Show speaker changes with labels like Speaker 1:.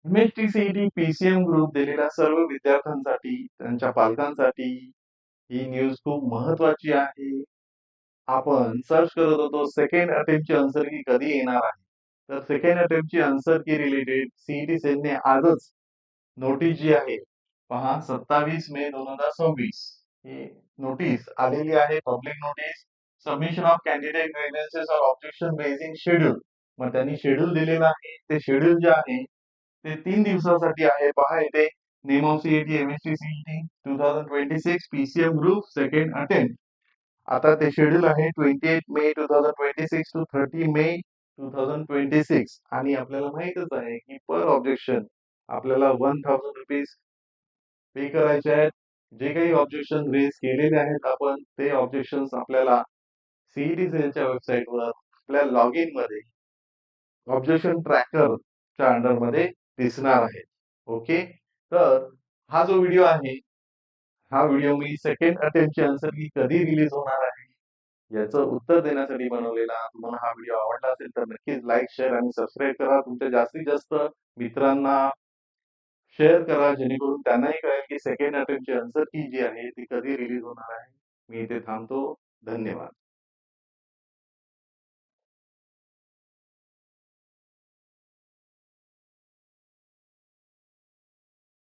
Speaker 1: MSTCET PCM group दिलेल्या सर्व विद्यार्थ्यांसाठी, त्यांच्या पालकांसाठी ही न्यूज खूप महत्वाची आहे. आपण सर्च करत होतो सेकंड अटेम्प्टची आन्सर की कधी येणार आहे. तर सेकंड अटेम्प्टची आन्सर की रिलेटेड सीईटी सेलने आजच नोटीस जी आहे पहा 27 मे 2026 ही नोटीस आलेली आहे. Public notice submission of candidate grievances or objection raising schedule. मग त्यांनी शेड्यूल दिलेलं आहे. ते शेड्यूल जे आहे ते 3 दिवसासाठी आहे. पहा इथे name of CET MST CET 2026 PCM group second attempt. आता ते शेड्यूल आहे 28 मे 2026 टू 30 मे 2026 आणि आपल्याला माहितच आहे की पर ऑब्जेक्शन आपल्याला 1000 रुपीज पे करायचे आहेत. जे काही ऑब्जेक्शन रेज केलेले आहेत आपण ते ऑब्जेक्शन आपल्याला सीईटी सेलच्या वेबसाईटवर आपल्या लॉग इन मध्ये ऑब्जेक्शन ट्रॅकरच्या अंडरमध्ये दिसणार आहे. ओके, तर हा जो व्हिडिओ आहे हा व्हिडिओ मी सेकंड अटेम्प्टची आन्सर की कधी रिलीज होणार आहे याचं उत्तर देण्यासाठी बनवलेला. तुम्हाला हा व्हिडिओ आवडला असेल तर नक्कीच लाईक शेअर आणि सबस्क्राईब करा. तुमच्या जास्तीत जास्त मित्रांना शेअर करा जेणेकरून त्यांनाही कळेल की सेकंड अटेम्प्टची आन्सर की जी आहे ती कधी रिलीज होणार आहे. मी इथे थांबतो. धन्यवाद.